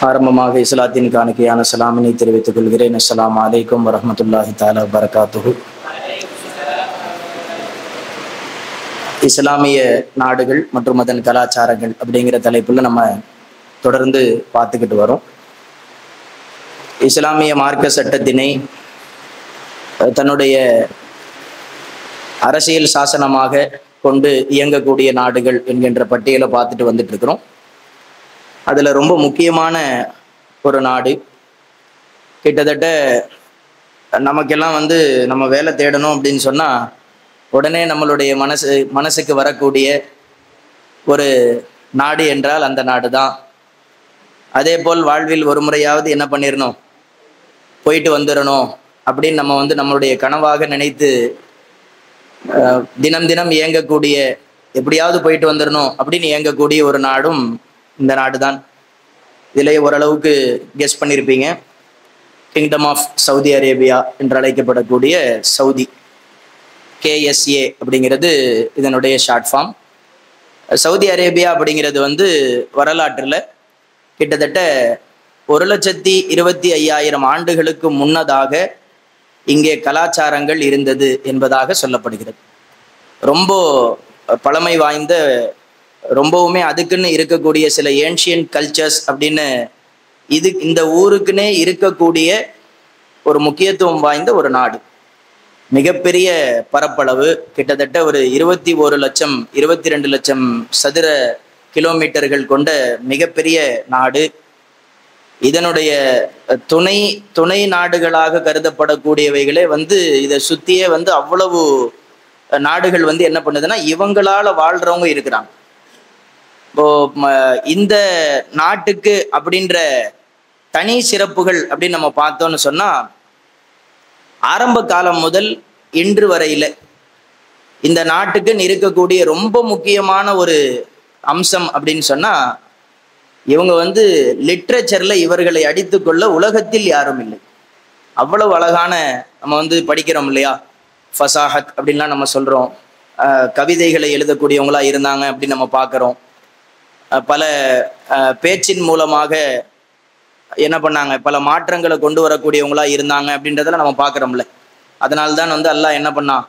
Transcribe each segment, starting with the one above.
ஆரம்பமாக இஸ்லாத்தின் காணிக்கையான சலாமினை தெரிவித்துக் கொள்கிறேன். அஸ்ஸலாமு அலைக்கும் வரஹ்மத்துல்லாஹி தஆலா வபரகாத்துஹு. இஸ்லாமிய நாடுகள் மற்றும் அதன் கலாச்சாரங்கள் அப்படிங்கிற தலைப்புல நம்ம தொடர்ந்து பார்த்துக்கிட்டு வரோம். இஸ்லாமிய மார்க்க சட்டத்தினை தன்னுடைய அரசியல் சாசனமாக கொண்டு இயங்கக்கூடிய நாடுகள் என்கின்ற பட்டியலை பார்த்துட்டு வந்துட்டு இருக்கிறோம். அதுல ரொம்ப முக்கியமான ஒரு நாடு, கிட்டத்தட்ட நமக்கெல்லாம் நம்ம வேலை தேடணும் அப்படின்னு சொன்னா உடனே நம்மளுடைய மனசுக்கு வரக்கூடிய ஒரு நாடு என்றால் அந்த நாடு தான். அதே போல் வாழ்வில் ஒரு முறையாவது என்ன பண்ணிடணும், போயிட்டு வந்துடணும் அப்படின்னு நம்ம நம்மளுடைய கனவாக நினைத்து தினம் தினம் இயங்கக்கூடிய, எப்படியாவது போயிட்டு வந்துடணும் அப்படின்னு இயங்கக்கூடிய ஒரு நாடும் இந்த நாடு தான். இதிலேயே ஓரளவுக்கு கெஸ் பண்ணியிருப்பீங்க. கிங்டம் ஆஃப் சவுதி அரேபியா என்று அழைக்கப்படக்கூடிய சவுதி, KSA அப்படிங்கிறது இதனுடைய ஷார்ட் ஃபார்ம். சவுதி அரேபியா அப்படிங்கிறது வரலாற்றில் கிட்டத்தட்ட 1,25,000 ஆண்டுகளுக்கு முன்னதாக இங்கே கலாச்சாரங்கள் இருந்தது என்பதாக சொல்லப்படுகிறது. ரொம்ப பழமை வாய்ந்த, ரொம்பவுமே அதுக்குன்னு இருக்கக்கூடிய சில ஏன்ஷியன்ட் கல்ச்சர்ஸ் அப்படின்னு இந்த ஊருக்குன்னே இருக்கக்கூடிய ஒரு முக்கியத்துவம் வாய்ந்த ஒரு நாடு. மிகப்பெரிய பரப்பளவு, கிட்டத்தட்ட ஒரு 21 லட்சம் 22 லட்சம் சதுர கிலோமீட்டர்கள் கொண்ட மிகப்பெரிய நாடு. இதனுடைய துணை நாடுகளாக கருதப்படக்கூடியவைகளே இதை சுத்தியே அவ்வளவு நாடுகள் என்ன பண்ணுதுன்னா இவங்களால வாழ்றவங்க இருக்கிறாங்க. இப்போ இந்த நாட்டுக்கு அப்படின்ற தனி சிறப்புகள் அப்படின்னு நம்ம பார்த்தோம்னு சொன்னா, ஆரம்ப காலம் முதல் இன்று வரையில இந்த நாட்டுக்கு இருக்கக்கூடிய ரொம்ப முக்கியமான ஒரு அம்சம் அப்படின்னு சொன்னா, இவங்க லிட்ரேச்சர்ல இவர்களை அடித்துக்கொள்ள உலகத்தில் யாரும் இல்லை. அவ்வளவு அழகான, நம்ம படிக்கிறோம் இல்லையா, ஃபசாஹத் அப்படின்லாம் நம்ம சொல்றோம். கவிதைகளை எழுதக்கூடியவங்களா இருந்தாங்க அப்படின்னு நம்ம பார்க்குறோம். பல பேச்சின் மூலமாக என்ன பண்ணாங்க, பல மாற்றங்களை கொண்டு வரக்கூடியவங்களா இருந்தாங்க அப்படின்றதெல்லாம் நம்ம பார்க்குறோம்ல. அதனால்தான் அல்லாஹ் என்ன பண்ணான்,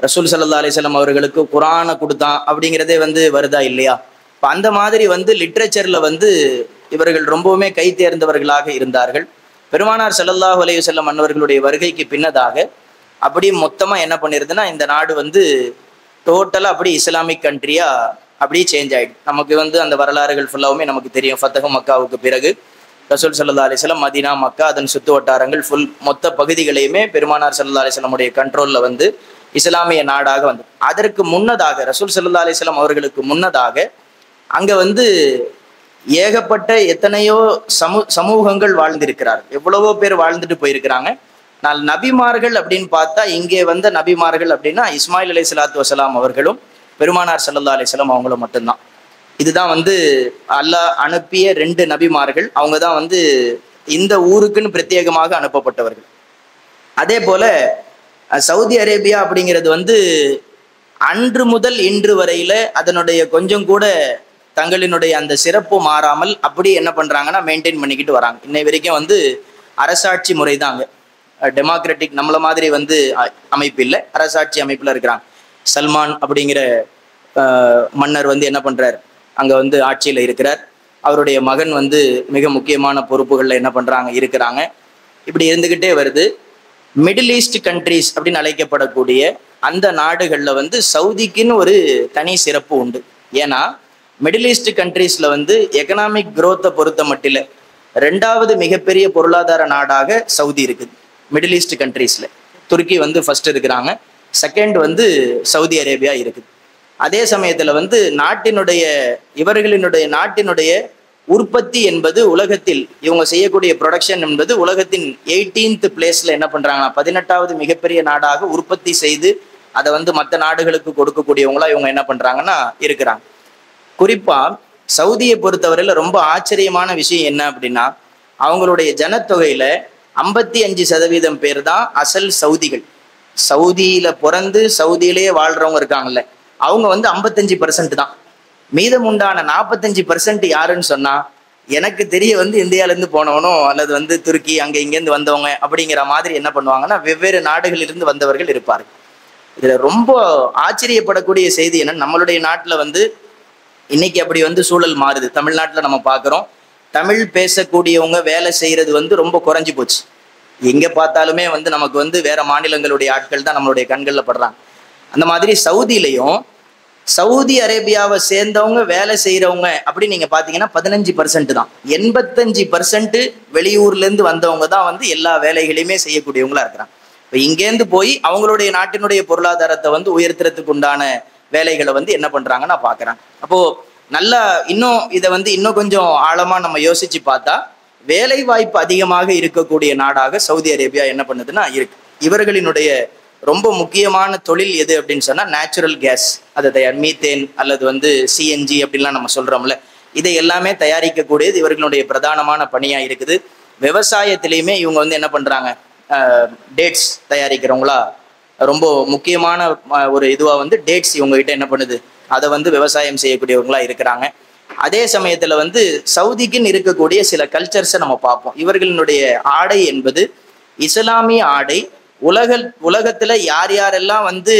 ரசூல் ஸல்லல்லாஹு அலைஹி வஸல்லம் அவர்களுக்கு குர்ஆனை கொடுத்தான் அப்படிங்கிறதே வருதா இல்லையா. இப்போ அந்த மாதிரி லிட்ரேச்சர்ல இவர்கள் ரொம்பவுமே கை தேர்ந்தவர்களாக இருந்தார்கள். பெருமானார் ஸல்லல்லாஹு அலைஹி வஸல்லம் அன்னவர்களுடைய வருகைக்கு பின்னதாக அப்படி மொத்தமா என்ன பண்ணிருதுன்னா இந்த நாடு டோட்டலா அப்படி இஸ்லாமிக் கண்ட்ரியா அப்படியே சேஞ்ச் ஆயிடுது. நமக்கு அந்த வரலாறுகள் ஃபுல்லாவுமே நமக்கு தெரியும். ஃபத்தஹு மக்காவுக்கு பிறகு ரசூல் ஸல்லல்லாஹு அலைஹி வஸல்லம் மதீனா, மக்கா, அதன் சுற்று வட்டாரங்கள் மொத்த பகுதிகளையுமே பெருமானார் ஸல்லல்லாஹு அலைஹி வஸல்லமுடைய கண்ட்ரோல்ல இஸ்லாமிய நாடாக அதற்கு முன்னதாக ரசூல் ஸல்லல்லாஹு அலைஹி வஸல்லம் அவர்களுக்கு முன்னதாக அங்க ஏகப்பட்ட எத்தனையோ சமூகங்கள் வாழ்ந்திருக்கிறார். எவ்வளவோ பேர் வாழ்ந்துட்டு போயிருக்கிறாங்க. நான் நபிமார்கள் அப்படின்னு பார்த்தா இங்கே நபிமார்கள் அப்படின்னா இஸ்மாயில் அலைஹிஸ்ஸலாத்து வஸலாம் அவர்களும் பெருமானார் ஸல்லல்லாஹு அலைஹி வஸல்லம் அவங்களும் மட்டும்தான். இதுதான் அல்லாஹ் அனுப்பிய 2 நபிமார்கள். அவங்க தான் இந்த ஊருக்குன்னு பிரத்யேகமாக அனுப்பப்பட்டவர்கள். அதே போல சவுதி அரேபியா அப்படிங்கிறது அன்று முதல் இன்று வரையில அதனுடைய கொஞ்சம் கூட தங்களினுடைய அந்த சிறப்பு மாறாமல் அப்படி என்ன பண்றாங்கன்னா மெயின்டைன் பண்ணிக்கிட்டு வராங்க. இன்னை வரைக்கும் அரசாட்சி முறை தாங்க, டெமோக்ராட்டிக் நம்மள மாதிரி அமைப்பு இல்லை, அரசாட்சி அமைப்புல இருக்கிறாங்க. சல்மான் அப்படிங்கிற மன்னர் என்ன பண்றார், அங்க ஆட்சியில இருக்கிறார். அவருடைய மகன் மிக முக்கியமான பொறுப்புகள்ல என்ன பண்றாங்க, இருக்கிறாங்க. இப்படி இருந்துகிட்டே வருது. மிடில் ஈஸ்ட் கண்ட்ரிஸ் அப்படின்னு அழைக்கப்படக்கூடிய அந்த நாடுகள்ல சவுதிக்குன்னு ஒரு தனி சிறப்பு உண்டு. ஏன்னா மிடில் ஈஸ்ட் கண்ட்ரீஸ்ல எக்கனாமிக் குரோத்தை பொறுத்த மட்டில 2வது மிகப்பெரிய பொருளாதார நாடாக சவுதி இருக்குது. மிடில் ஈஸ்ட் கண்ட்ரீஸ்ல துருக்கி ஃபர்ஸ்ட் இருக்கிறாங்க, செகண்ட் சவுதி அரேபியா இருக்குது. அதே சமயத்துல இவர்களினுடைய நாட்டினுடைய உற்பத்தி என்பது உலகத்தில் இவங்க செய்யக்கூடிய ப்ரொடக்ஷன் என்பது உலகத்தின் 18th பிளேஸ்ல என்ன பண்றாங்கன்னா 18வது மிகப்பெரிய நாடாக உற்பத்தி செய்து அதை மற்ற நாடுகளுக்கு கொடுக்கக்கூடியவங்களா இவங்க என்ன பண்றாங்கன்னா இருக்கிறாங்க. குறிப்பா சவுதியை பொறுத்தவரையில ரொம்ப ஆச்சரியமான விஷயம் என்ன அப்படின்னா, அவங்களுடைய ஜனத்தொகையில 55% பேர் தான் அசல் சவுதிகள். சவுதியில பிறந்து சவுதியிலேயே வாழ்றவங்க இருக்காங்கல்ல, அவங்க 55% தான். மீதம் உண்டான 45% யாருன்னு சொன்னா, எனக்கு தெரிய வந்து இந்தியாவிலேருந்து போனவனும் அல்லது வந்து துருக்கி அங்கே இங்கேருந்து வந்தவங்க அப்படிங்கிற மாதிரி என்ன பண்ணுவாங்கன்னா வெவ்வேறு நாடுகளிலிருந்து வந்தவர்கள் இருப்பார்கள். இதுல ரொம்ப ஆச்சரியப்படக்கூடிய செய்தி என்னன்னா, நம்மளுடைய நாட்டுல வந்து இன்னைக்கு அப்படி வந்து சூழல் மாறுது. தமிழ்நாட்டுல நம்ம பார்க்குறோம், தமிழ் பேசக்கூடியவங்க வேலை செய்யறது வந்து ரொம்ப குறைஞ்சி போச்சு. எங்க பார்த்தாலுமே வந்து நமக்கு வந்து வேற மாநிலங்களுடைய ஆட்கள் தான் நம்மளுடைய கண்கள்ல படுறாங்க. அந்த மாதிரி சவுதியிலையும் சவுதி அரேபியாவை சேர்ந்தவங்க வேலை செய்யறவங்க அப்படி நீங்க பாத்தீங்கன்னா 15% தான். 85% வெளியூர்ல இருந்து வந்தவங்க தான் வந்து எல்லா வேலைகளையுமே செய்யக்கூடியவங்களா இருக்கிறாங்க. இப்போ இங்கேருந்து போய் அவங்களுடைய நாட்டினுடைய பொருளாதாரத்தை வந்து உயர்த்துறதுக்கு உண்டான வேலைகளை வந்து என்ன பண்றாங்கன்னு நான் பாக்குறேன். அப்போ நல்லா இன்னும் இதை வந்து இன்னும் கொஞ்சம் ஆழமா நம்ம யோசிச்சு பார்த்தா வேலை வாய்ப்பு அதிகமாக இருக்கக்கூடிய நாடாக சவுதி அரேபியா என்ன பண்ணுதுன்னா இருக்கு. இவர்களினுடைய ரொம்ப முக்கியமான தொழில் எது அப்படின்னு சொன்னா நேச்சுரல் கேஸ், அதை தயார் மீத்தேன் அல்லது வந்து சிஎன்ஜி அப்படின்லாம் நம்ம சொல்றோம்ல, இதை எல்லாமே தயாரிக்கக்கூடியது இவர்களுடைய பிரதானமான பணியா இருக்குது. விவசாயத்திலையுமே இவங்க வந்து என்ன பண்றாங்க, டேட்ஸ் தயாரிக்கிறவங்களா ரொம்ப முக்கியமான ஒரு இதுவா வந்து டேட்ஸ் இவங்க கிட்ட என்ன பண்ணுது, அதை வந்து விவசாயம் செய்யக்கூடியவங்களா இருக்கிறாங்க. அதே சமயத்துல வந்து சவுதிக்குன்னு இருக்கக்கூடிய சில கல்ச்சர்ஸை நம்ம பார்ப்போம். இவர்களினுடைய ஆடை என்பது இஸ்லாமிய ஆடை. உலகத்துல யார் யாரெல்லாம் வந்து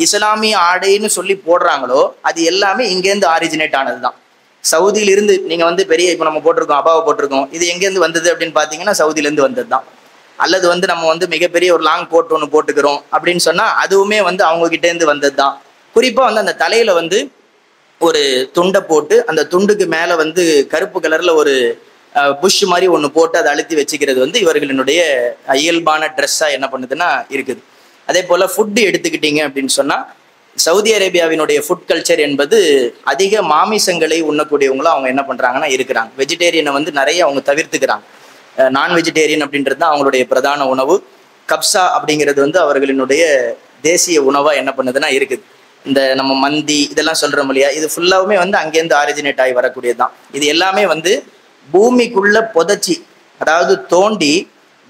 இஸ்லாமிய ஆடைன்னு சொல்லி போடுறாங்களோ அது எல்லாமே இங்கேருந்து ஆரிஜினேட் ஆனதுதான். சவுதியிலிருந்து நீங்க வந்து பெரிய இப்போ நம்ம போட்டிருக்கோம், அபாவை போட்டிருக்கோம், இது எங்கேருந்து வந்தது அப்படின்னு பாத்தீங்கன்னா சவுதியிலேருந்து வந்தது தான். அல்லது வந்து நம்ம வந்து மிகப்பெரிய ஒரு லாங் கோட் ஒன்று போட்டுக்கிறோம் அப்படின்னு சொன்னா அதுவுமே வந்து அவங்க கிட்டே இருந்து வந்தது தான். குறிப்பா வந்து அந்த தலையில வந்து ஒரு துண்டை போட்டு அந்த துண்டுக்கு மேல வந்து கருப்பு கலர்ல ஒரு புஷ் மாதிரி ஒன்று போட்டு அதை அழுத்தி வச்சுக்கிறது வந்து இவர்களினுடைய இயல்பான ட்ரெஸ்ஸா என்ன பண்ணுதுன்னா இருக்குது. அதே போல ஃபுட்டு எடுத்துக்கிட்டீங்க அப்படின்னு சொன்னா சவுதி அரேபியாவினுடைய ஃபுட் கல்ச்சர் என்பது அதிக மாமிசங்களை உண்ணக்கூடியவங்களும் அவங்க என்ன பண்றாங்கன்னா இருக்கிறாங்க. வெஜிடேரியனை வந்து நிறைய அவங்க தவிர்த்துக்கிறாங்க. நான் வெஜிடேரியன் அப்படின்றது தான் அவங்களுடைய பிரதான உணவு. கப்சா அப்படிங்கிறது வந்து அவர்களினுடைய தேசிய உணவா என்ன பண்ணுதுன்னா இருக்குது. இந்த நம்ம மந்தி இதெல்லாம் சொல்றோம் இல்லையா, இது ஃபுல்லாவுமே வந்து அங்கேருந்து ஆரிஜினேட் ஆகி வரக்கூடியதுதான். இது எல்லாமே வந்து பூமிக்குள்ள புதைச்சி, அதாவது தோண்டி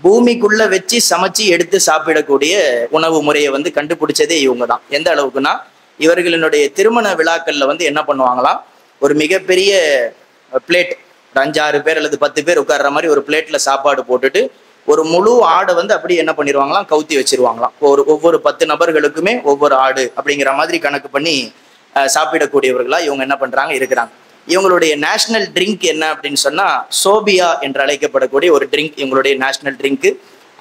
பூமிக்குள்ள வச்சு சமைச்சு எடுத்து சாப்பிடக்கூடிய உணவு முறையை வந்து கண்டுபிடிச்சதே இவங்க தான். எந்த அளவுக்குன்னா இவர்களினுடைய திருமண விழாக்கள்ல வந்து என்ன பண்ணுவாங்களாம், ஒரு மிகப்பெரிய பிளேட், 5-6 பேர் அல்லது 10 பேர் உட்கார்ற மாதிரி ஒரு பிளேட்ல சாப்பாடு போட்டுட்டு ஒரு முழு ஆடை வந்து அப்படி என்ன பண்ணிடுவாங்களாம், கவுத்தி வச்சிருவாங்களாம். ஒவ்வொரு 10 நபர்களுக்குமே ஒவ்வொரு ஆடு அப்படிங்கிற மாதிரி கணக்கு பண்ணி சாப்பிடக்கூடியவர்களா இவங்க என்ன பண்றாங்க இருக்கிறாங்க. இவங்களுடைய நேஷனல் ட்ரிங்க் என்ன அப்படின்னு சொன்னா சோபியா என்று அழைக்கப்படக்கூடிய ஒரு ட்ரிங்க் இவங்களுடைய நேஷனல் ட்ரிங்க்கு.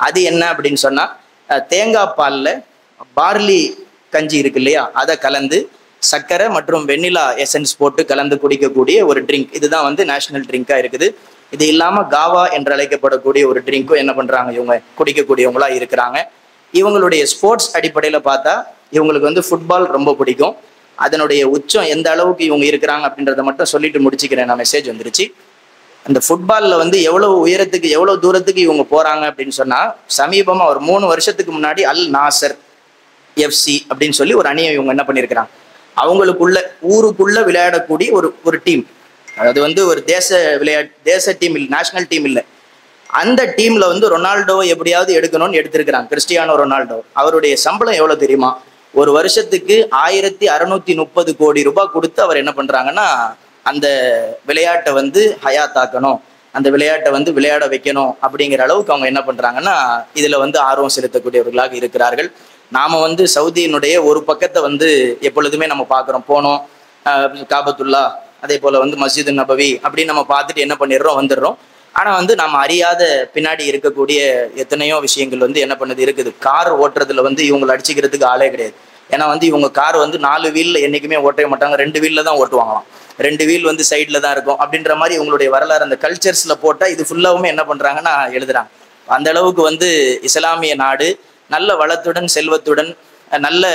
அது என்ன அப்படின்னு சொன்னா தேங்காய் பால்ல பார்லி கஞ்சி இருக்கு இல்லையா, அதை கலந்து சர்க்கரை மற்றும் வெண்ணிலா எசன்ஸ் போட்டு கலந்து குடிக்கக்கூடிய ஒரு ட்ரிங்க். இதுதான் வந்து நேஷனல் ட்ரிங்கா இருக்குது. இது இல்லாம காவா என்று அழைக்கப்படக்கூடிய ஒரு ட்ரிங்க்கும் என்ன பண்றாங்க இவங்க குடிக்கக்கூடியவங்களா இருக்கிறாங்க. இவங்களுடைய ஸ்போர்ட்ஸ் அடிப்படையில பார்த்தா இவங்களுக்கு வந்து ஃபுட்பால் ரொம்ப பிடிக்கும். அதனுடைய உச்சம் எந்த அளவுக்கு இவங்க இருக்கிறாங்க அப்படின்றத மட்டும் சொல்லிட்டு முடிச்சுக்கிறேன். நான் மெசேஜ் வந்துருச்சு. அந்த ஃபுட்பால்ல வந்து எவ்வளவு உயரத்துக்கு எவ்வளவு தூரத்துக்கு இவங்க போறாங்க அப்படின்னு சொன்னா சமீபமா ஒரு 3 வருஷத்துக்கு முன்னாடி அல் நாசர் எஃப்சி அப்படின்னு சொல்லி ஒரு அணியை இவங்க என்ன பண்ணியிருக்கிறாங்க. அவங்களுக்குள்ள ஊருக்குள்ள விளையாடக்கூடிய ஒரு டீம், அது வந்து ஒரு தேச டீம் இல்லை, நேஷனல் டீம் இல்லை. அந்த டீம்ல வந்து ரொனால்டோ எப்படியாவது எடுக்கணும்னு எடுத்திருக்கிறாங்க. Cristiano Ronaldo. அவருடைய சம்பளம் எவ்வளவு தெரியுமா, ஒரு வருஷத்துக்கு 1630 கோடி ரூபாய் கொடுத்து அவர் என்ன பண்றாங்கன்னா அந்த விளையாட்டை வந்து ஹயாத்தாக்கணும், அந்த விளையாட்டை வந்து விளையாட வைக்கணும் அப்படிங்கிற அளவுக்கு அவங்க என்ன பண்றாங்கன்னா இதுல வந்து ஆர்வம் செலுத்தக்கூடியவர்களாக இருக்கிறார்கள். நாம வந்து சவுதியினுடைய ஒரு பக்கத்தை வந்து எப்பொழுதுமே நம்ம பார்க்குறோம், போனோம் காபத்துல்லா, அதே போல வந்து மஸ்ஜித் நபவி அப்படின்னு நம்ம பார்த்துட்டு என்ன பண்ணிடுறோம் வந்துடுறோம். ஆனா வந்து நம்ம அறியாத பின்னாடி இருக்கக்கூடிய எத்தனையோ விஷயங்கள் வந்து என்ன பண்ணுது இருக்குது. கார் ஓட்டுறதுல வந்து இவங்களை அடிச்சுக்கிறதுக்கு ஆளே கிடையாது. ஏன்னா வந்து இவங்க கார் வந்து 4 வீல்ல என்னைக்குமே ஓட்டவே மாட்டாங்க, 2 வீல்ல தான் ஓட்டுவாங்களாம். 2 வீல் வந்து சைட்ல தான் இருக்கும் அப்படின்ற மாதிரி இவங்களுடைய வரலாறு அந்த கல்ச்சர்ஸ்ல போட்டா இது ஃபுல்லாவுமே என்ன பண்றாங்கன்னா எழுதுறாங்க. அந்த அளவுக்கு வந்து இஸ்லாமிய நாடு நல்ல வளத்துடன் செல்வத்துடன் நல்ல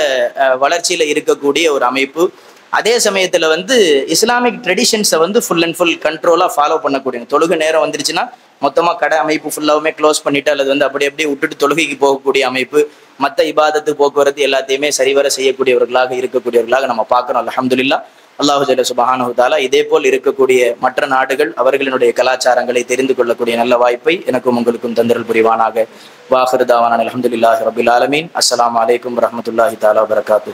வளர்ச்சியில இருக்கக்கூடிய ஒரு அமைப்பு. அதே சமயத்துல வந்து இஸ்லாமிக் ட்ரெடிஷன்ஸை வந்து ஃபுல் அண்ட் ஃபுல் கண்ட்ரோலா ஃபாலோ பண்ணக்கூடிய, தொழுகை நேரம் வந்துருச்சுன்னா மொத்தமா கடை அமைப்பு ஃபுல்லாவுமே க்ளோஸ் பண்ணிட்டு அல்லது வந்து அப்படி விட்டுட்டு தொழுகைக்கு போகக்கூடிய அமைப்பு, மற்ற இபாதத்து போக்குவரத்து எல்லாத்தையுமே சரிவர செய்யக்கூடியவர்களாக இருக்கக்கூடியவர்களாக நம்ம பார்க்கணும். அல்ஹம்துலில்லாஹ். அல்லாஹு ஜல்ல சுப்ஹானஹு வ தஆலா இதே போல் இருக்கக்கூடிய மற்ற நாடுகள் அவர்களினுடைய கலாச்சாரங்களை தெரிந்து கொள்ளக்கூடிய நல்ல வாய்ப்பை எனக்கும் உங்களுக்கும் தந்தரல் புரிவானாக. வாஹிரு தாவானா அல்ஹம்துலில்லாஹி ரப்பில் ஆலமீன். அஸ்ஸலாமு அலைக்கும் வரஹ்மத்துல்லாஹி தஆலா வபரகாத்துஹு.